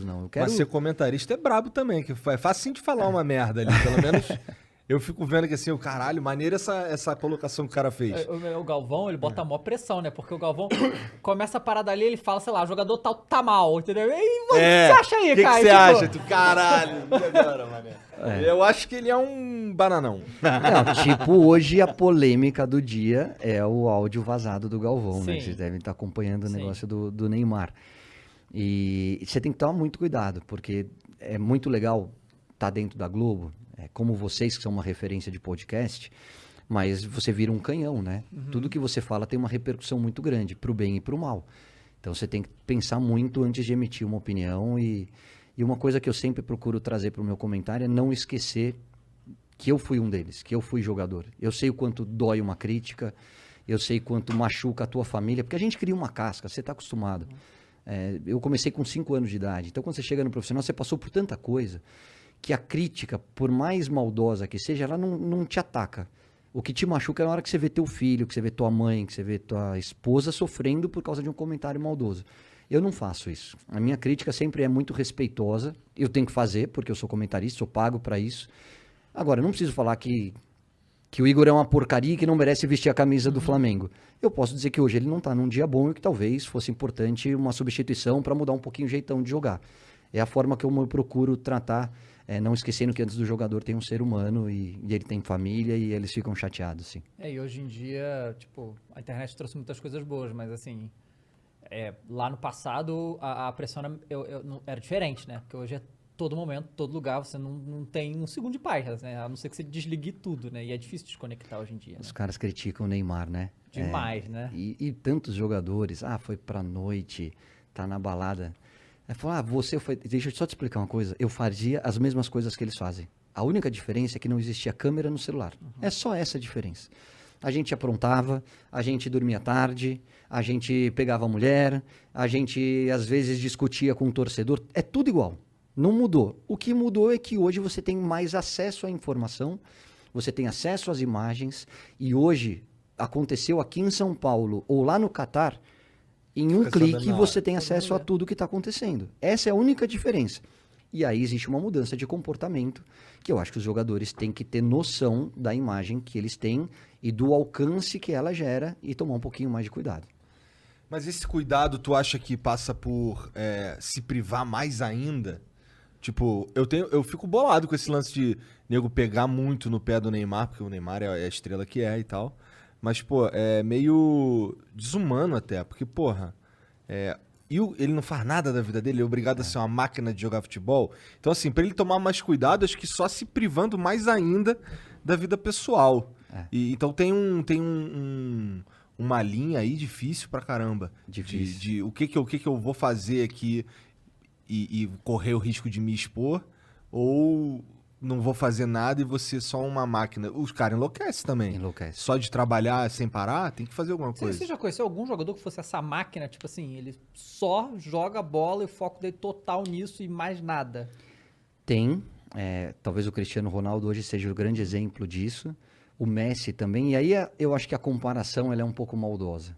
não. Eu quero... Mas ser comentarista é brabo também, que é fácil de falar uma merda ali, pelo menos... Eu fico vendo que assim, o caralho, maneiro essa colocação que o cara fez. O Galvão, ele bota a maior pressão, né? Porque o Galvão começa a parada ali, ele fala, sei lá, o jogador tal tá mal, entendeu? E o que você acha aí, cara? O que você acha? Tu, caralho, e agora, mané? Eu acho que ele é um bananão. Não, tipo, hoje a polêmica do dia é o áudio vazado do Galvão, né? Sim. Vocês devem estar acompanhando o Sim. negócio do Neymar. E você tem que tomar muito cuidado, porque é muito legal estar dentro da Globo, como vocês que são uma referência de podcast, mas você vira um canhão, né? Tudo que você fala tem uma repercussão muito grande, pro bem e pro mal. Então você tem que pensar muito antes de emitir uma opinião e uma coisa que eu sempre procuro trazer pro meu comentário é não esquecer que eu fui um deles, que eu fui jogador. Eu sei o quanto dói uma crítica, eu sei quanto machuca a tua família, porque a gente cria uma casca, você está acostumado. Eu comecei com 5 anos de idade, então quando você chega no profissional, você passou por tanta coisa que a crítica, por mais maldosa que seja, ela não te ataca. O que te machuca é na hora que você vê teu filho, que você vê tua mãe, que você vê tua esposa sofrendo por causa de um comentário maldoso. Eu não faço isso. A minha crítica sempre é muito respeitosa. Eu tenho que fazer, porque eu sou comentarista, sou pago para isso. Agora, eu não preciso falar que o Igor é uma porcaria e que não merece vestir a camisa do Flamengo. Eu posso dizer que hoje ele não está num dia bom e que talvez fosse importante uma substituição para mudar um pouquinho o jeitão de jogar. É a forma que eu procuro tratar, não esquecendo que antes do jogador tem um ser humano e ele tem família e eles ficam chateados, sim. E hoje em dia, tipo, a internet trouxe muitas coisas boas, mas assim, lá no passado a pressão era diferente, né? Porque hoje é todo momento, todo lugar, você não tem um segundo de paz, né? A não ser que você desligue tudo, né? E é difícil desconectar hoje em dia. Os Né? caras criticam o Neymar, né? Demais, né? E tantos jogadores, foi pra noite, tá na balada. Você foi... Deixa eu só te explicar uma coisa. Eu fazia as mesmas coisas que eles fazem. A única diferença é que não existia câmera no celular. É só essa a diferença. A gente aprontava, a gente dormia tarde, a gente pegava a mulher, a gente às vezes discutia com o torcedor. É tudo igual. Não mudou. O que mudou é que hoje você tem mais acesso à informação, você tem acesso às imagens, e hoje aconteceu aqui em São Paulo ou lá no Catar, em um clique você tem acesso a tudo que está acontecendo. Essa é a única diferença. E aí existe uma mudança de comportamento que eu acho que os jogadores têm que ter noção da imagem que eles têm e do alcance que ela gera e tomar um pouquinho mais de cuidado. Mas esse cuidado tu acha que passa por se privar mais ainda? Tipo, eu fico bolado com esse lance de nego pegar muito no pé do Neymar, porque o Neymar é a estrela que é e tal. Mas, pô, é meio desumano até, porque, porra, ele não faz nada da vida dele, ele é obrigado a ser uma máquina de jogar futebol. Então, assim, pra ele tomar mais cuidado, acho que só se privando mais ainda da vida pessoal. Então tem uma linha aí difícil pra caramba. Difícil. De o que eu vou fazer aqui e correr o risco de me expor, ou não vou fazer nada e vou ser só uma máquina. Os caras enlouquecem também. Enlouquece. Só de trabalhar sem parar, tem que fazer alguma coisa. Você já conheceu algum jogador que fosse essa máquina, tipo assim, ele só joga bola e o foco dele total nisso e mais nada? Tem. Talvez o Cristiano Ronaldo hoje seja o grande exemplo disso. O Messi também. E aí eu acho que a comparação ela é um pouco maldosa.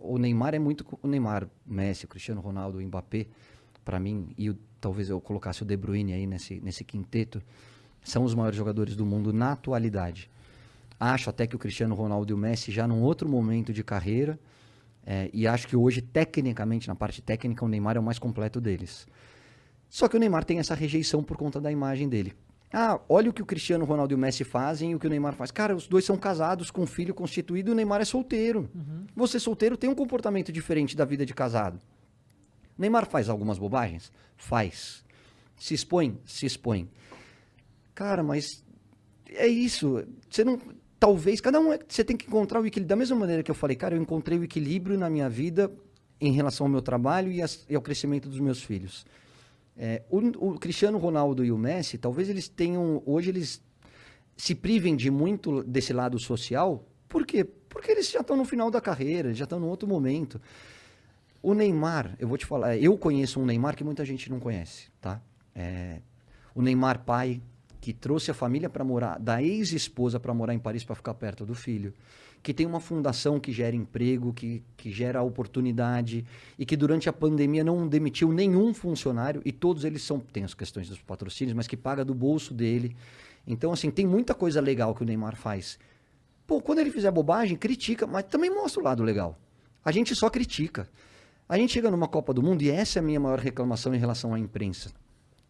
O Neymar é muito... O Neymar, o Messi, o Cristiano Ronaldo, o Mbappé, para mim, e talvez eu colocasse o De Bruyne aí nesse quinteto, são os maiores jogadores do mundo na atualidade. Acho até que o Cristiano Ronaldo e o Messi já num outro momento de carreira, e acho que hoje, tecnicamente, na parte técnica, o Neymar é o mais completo deles. Só que o Neymar tem essa rejeição por conta da imagem dele. Olha o que o Cristiano Ronaldo e o Messi fazem e o que o Neymar faz. Cara, os dois são casados, com um filho constituído, e o Neymar é solteiro. Você solteiro tem um comportamento diferente da vida de casado. O Neymar faz algumas bobagens? Faz. Se expõe? Se expõe. Cara, mas é isso. Você não... Talvez, cada um... Você tem que encontrar o equilíbrio. Da mesma maneira que eu falei, cara, eu encontrei o equilíbrio na minha vida em relação ao meu trabalho e ao crescimento dos meus filhos. O Cristiano Ronaldo e o Messi, talvez eles tenham... Hoje eles se privem de muito desse lado social. Por quê? Porque eles já estão no final da carreira, eles já estão num outro momento. O Neymar, eu vou te falar, eu conheço um Neymar que muita gente não conhece, tá? O Neymar pai, que trouxe a família para morar, da ex-esposa para morar em Paris para ficar perto do filho, que tem uma fundação que gera emprego, que gera oportunidade e que durante a pandemia não demitiu nenhum funcionário e todos eles tem as questões dos patrocínios, mas que paga do bolso dele. Então, assim, tem muita coisa legal que o Neymar faz. Pô, quando ele fizer bobagem, critica, mas também mostra o lado legal. A gente só critica. A gente chega numa Copa do Mundo e essa é a minha maior reclamação em relação à imprensa.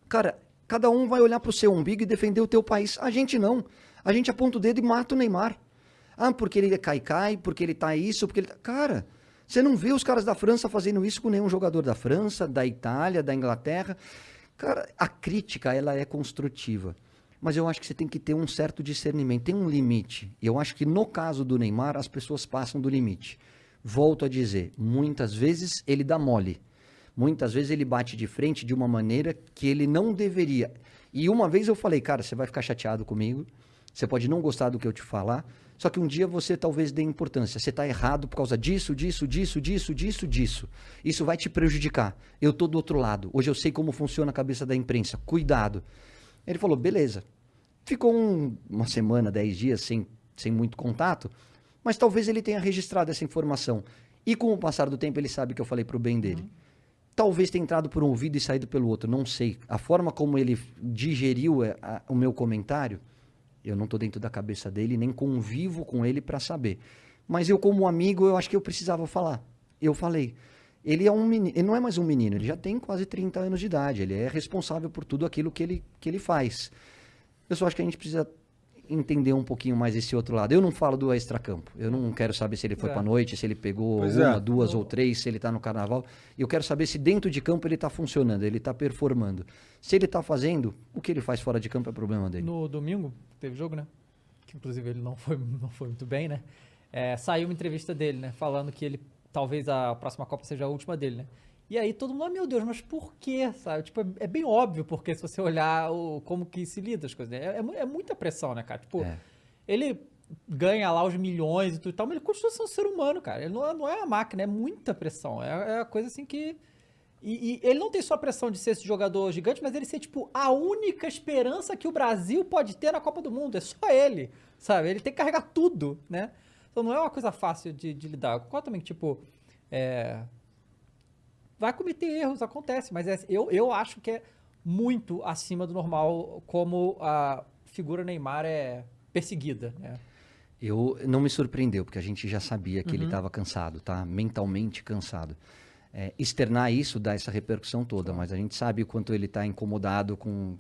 Cara, cada um vai olhar pro seu umbigo e defender o teu país. A gente não. A gente aponta o dedo e mata o Neymar. Ah, porque ele é cai-cai, porque ele tá isso, porque ele tá... Cara, você não vê os caras da França fazendo isso com nenhum jogador da França, da Itália, da Inglaterra. Cara, a crítica, ela é construtiva. Mas eu acho que você tem que ter um certo discernimento, tem um limite. E eu acho que no caso do Neymar, as pessoas passam do limite. Volto a dizer, muitas vezes ele dá mole. Muitas vezes ele bate de frente de uma maneira que ele não deveria. E uma vez eu falei, cara, você vai ficar chateado comigo, você pode não gostar do que eu te falar, só que um dia você talvez dê importância. Você está errado por causa disso. Isso vai te prejudicar. Eu estou do outro lado. Hoje eu sei como funciona a cabeça da imprensa. Cuidado. Ele falou, beleza. Ficou uma semana, 10 dias sem muito contato, mas talvez ele tenha registrado essa informação. E com o passar do tempo ele sabe que eu falei para o bem dele. Talvez tenha entrado por um ouvido e saído pelo outro, não sei. A forma como ele digeriu o meu comentário, eu não estou dentro da cabeça dele, nem convivo com ele para saber. Mas eu, como amigo, eu acho que eu precisava falar. Eu falei. Ele é um menino, ele não é mais um menino, ele já tem quase 30 anos de idade. Ele é responsável por tudo aquilo que ele faz. Eu só acho que a gente precisa entender um pouquinho mais esse outro lado. Eu não falo do extracampo. Eu não quero saber se ele foi pra noite, se ele pegou uma, duas ou três, se ele tá no carnaval. Eu quero saber se dentro de campo ele tá funcionando, ele tá performando. Se ele tá fazendo, o que ele faz fora de campo é problema dele. No domingo, teve jogo, né? Que inclusive ele não foi muito bem, né? Saiu uma entrevista dele, né? Falando que ele talvez a próxima Copa seja a última dele, né? E aí todo mundo, meu Deus, mas por quê? Sabe? Tipo, é bem óbvio, porque se você olhar como que se lida as coisas, né? É muita pressão, né, cara? Tipo, ele ganha lá os milhões e tudo e tal, mas ele continua sendo um ser humano, cara. Ele não é uma máquina, é muita pressão. É uma coisa assim que... E ele não tem só a pressão de ser esse jogador gigante, mas ele ser, tipo, a única esperança que o Brasil pode ter na Copa do Mundo. É só ele, sabe? Ele tem que carregar tudo, né? Então não é uma coisa fácil de lidar. Eu concordo também que, tipo... vai cometer erros, acontece, mas eu acho que é muito acima do normal como a figura Neymar é perseguida, né? Não me surpreendeu, porque a gente já sabia que ele estava cansado, tá? Mentalmente cansado. Externar isso dá essa repercussão toda, mas a gente sabe o quanto ele está incomodado com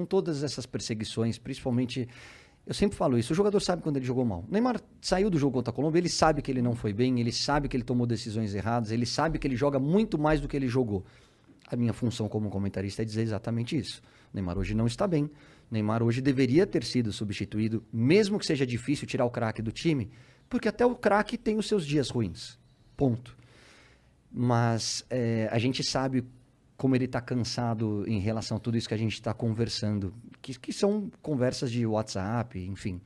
todas essas perseguições, principalmente... Eu sempre falo isso, o jogador sabe quando ele jogou mal. O Neymar saiu do jogo contra a Colômbia, ele sabe que ele não foi bem, ele sabe que ele tomou decisões erradas, ele sabe que ele joga muito mais do que ele jogou. A minha função como comentarista é dizer exatamente isso. O Neymar hoje não está bem. O Neymar hoje deveria ter sido substituído, mesmo que seja difícil tirar o craque do time, porque até o craque tem os seus dias ruins. Ponto. Mas a gente sabe como ele está cansado em relação a tudo isso que a gente está conversando, que são conversas de WhatsApp, enfim.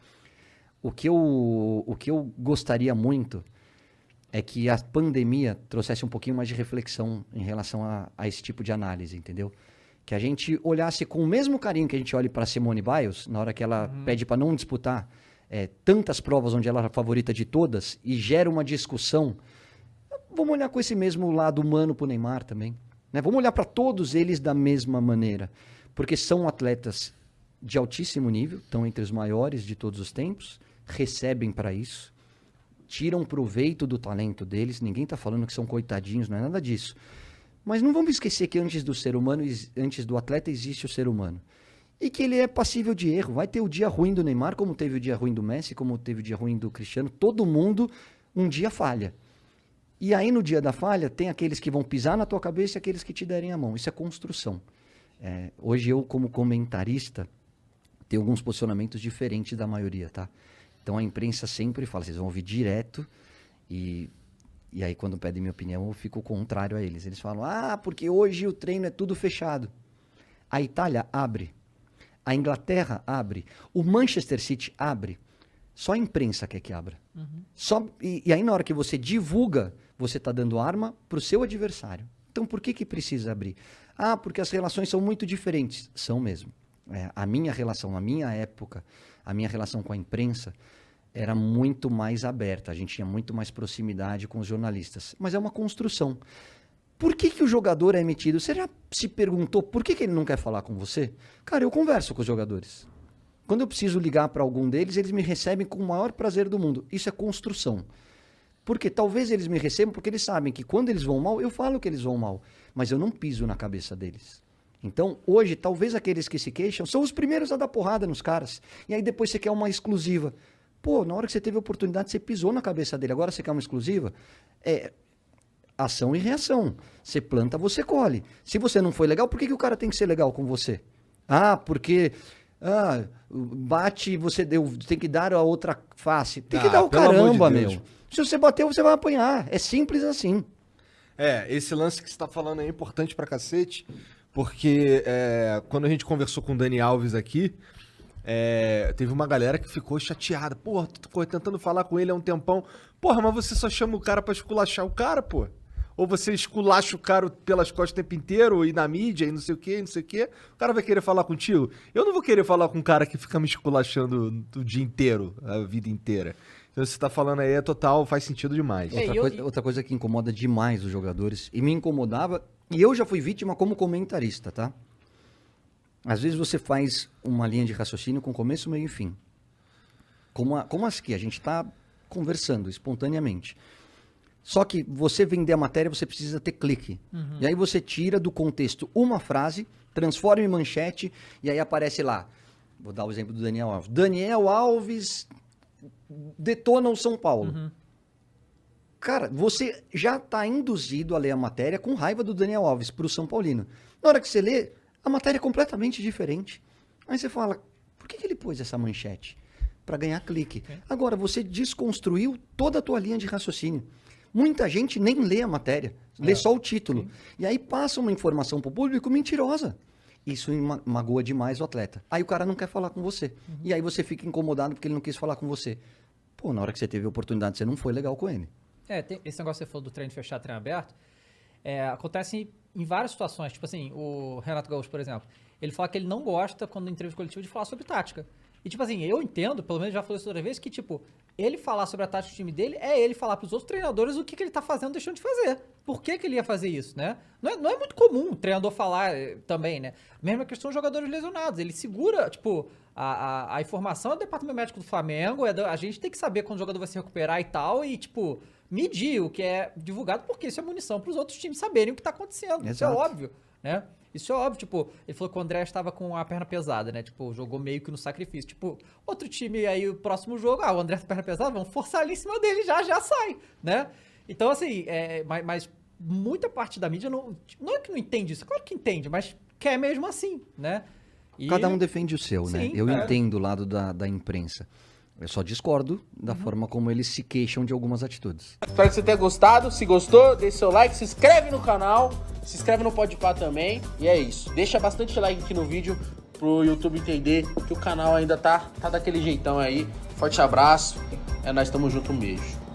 O que eu gostaria muito é que a pandemia trouxesse um pouquinho mais de reflexão em relação a esse tipo de análise, entendeu? Que a gente olhasse com o mesmo carinho que a gente olha para Simone Biles, na hora que ela pede para não disputar tantas provas onde ela é a favorita de todas, e gera uma discussão. Vamos olhar com esse mesmo lado humano para o Neymar também. Né? Vamos olhar para todos eles da mesma maneira, porque são atletas de altíssimo nível, estão entre os maiores de todos os tempos, recebem para isso, tiram proveito do talento deles, ninguém está falando que são coitadinhos, não é nada disso. Mas não vamos esquecer que antes do ser humano, antes do atleta, existe o ser humano. E que ele é passível de erro. Vai ter o dia ruim do Neymar, como teve o dia ruim do Messi, como teve o dia ruim do Cristiano. Todo mundo um dia falha. E aí, no dia da falha, tem aqueles que vão pisar na tua cabeça e aqueles que te derem a mão. Isso é construção. Hoje eu, como comentarista, tenho alguns posicionamentos diferentes da maioria, tá? Então a imprensa sempre fala, vocês vão ouvir direto e aí quando pedem minha opinião eu fico contrário a eles. Eles falam, porque hoje o treino é tudo fechado. A Itália abre, a Inglaterra abre, o Manchester City abre. Só a imprensa quer que abra. E aí na hora que você divulga, você está dando arma para o seu adversário. Então por que precisa abrir? Porque as relações são muito diferentes. São mesmo. A minha relação, a minha época, a minha relação com a imprensa era muito mais aberta, a gente tinha muito mais proximidade com os jornalistas. Mas é uma construção. Por que o jogador é emitido? Você já se perguntou por que ele não quer falar com você? Cara, eu converso com os jogadores. Quando eu preciso ligar para algum deles, eles me recebem com o maior prazer do mundo. Isso é construção. Porque talvez eles me recebam porque eles sabem que quando eles vão mal, eu falo que eles vão mal. Mas eu não piso na cabeça deles. Então, hoje, talvez aqueles que se queixam são os primeiros a dar porrada nos caras. E aí depois você quer uma exclusiva. Pô, na hora que você teve a oportunidade, você pisou na cabeça dele. Agora você quer uma exclusiva? É ação e reação. Você planta, você colhe. Se você não foi legal, por que o cara tem que ser legal com você? Ah, porque... bate, você tem que dar a outra face. Tem que dar o caramba, meu. Se você bateu, você vai apanhar. É simples assim. Esse lance que você tá falando é importante pra cacete, porque quando a gente conversou com o Dani Alves aqui, teve uma galera que ficou chateada. Porra, tu ficou tentando falar com ele há um tempão. Porra, mas você só chama o cara pra esculachar o cara, pô. Ou você esculacha o cara pelas costas o tempo inteiro, e na mídia, e não sei o quê, não sei o quê. O cara vai querer falar contigo? Eu não vou querer falar com um cara que fica me esculachando o dia inteiro, a vida inteira. Então, você tá falando aí, total, faz sentido demais. Outra coisa que incomoda demais os jogadores, e me incomodava, e eu já fui vítima como comentarista, tá? Às vezes você faz uma linha de raciocínio com começo, meio e fim. Como as que a gente tá conversando espontaneamente. Só que você vender a matéria, você precisa ter clique. Uhum. E aí você tira do contexto uma frase, transforma em manchete, e aí aparece lá. Vou dar o exemplo do Daniel Alves. Daniel Alves detona o São Paulo. Uhum. Cara, você já está induzido a ler a matéria com raiva do Daniel Alves para o São Paulino. Na hora que você lê, a matéria é completamente diferente. Aí você fala, por que ele pôs essa manchete? Para ganhar clique. Okay. Agora, você desconstruiu toda a tua linha de raciocínio. Muita gente nem lê a matéria, lê só o título. Sim. E aí passa uma informação para o público mentirosa. Isso magoa demais o atleta. Aí o cara não quer falar com você. Uhum. E aí você fica incomodado porque ele não quis falar com você. Pô, na hora que você teve a oportunidade, você não foi legal com ele. Tem esse negócio que você falou do treino fechado, treino aberto, acontece em várias situações. Tipo assim, o Renato Gaúcho, por exemplo, ele fala que ele não gosta, quando em entrevista coletiva, de falar sobre tática. E, tipo assim, eu entendo, pelo menos já falei isso outra vez, que, tipo, ele falar sobre a tática do time dele é ele falar pros outros treinadores o que ele tá fazendo, deixando de fazer. Por que ele ia fazer isso, né? Não é muito comum o treinador falar também, né? Mesma questão dos jogadores lesionados. Ele segura, tipo, a informação é do departamento médico do Flamengo, a gente tem que saber quando o jogador vai se recuperar e tal, e, tipo, medir o que é divulgado, porque isso é munição pros outros times saberem o que tá acontecendo. Exato. Isso é óbvio, né? Isso é óbvio, tipo, ele falou que o André estava com a perna pesada, né? Tipo, jogou meio que no sacrifício. Tipo, outro time aí, o próximo jogo, o André com a perna pesada, vamos forçar ali em cima dele, já sai, né? Então, assim, mas muita parte da mídia não é que não entende isso, claro que entende, mas quer mesmo assim, né? E... Cada um defende o seu, né? Eu entendo o lado da imprensa. Eu só discordo da forma como eles se queixam de algumas atitudes. Espero que você tenha gostado. Se gostou, deixe seu like, se inscreve no canal, se inscreve no Podpah também. E é isso. Deixa bastante like aqui no vídeo pro YouTube entender que o canal ainda tá daquele jeitão aí. Forte abraço. Nós estamos juntos. Um beijo.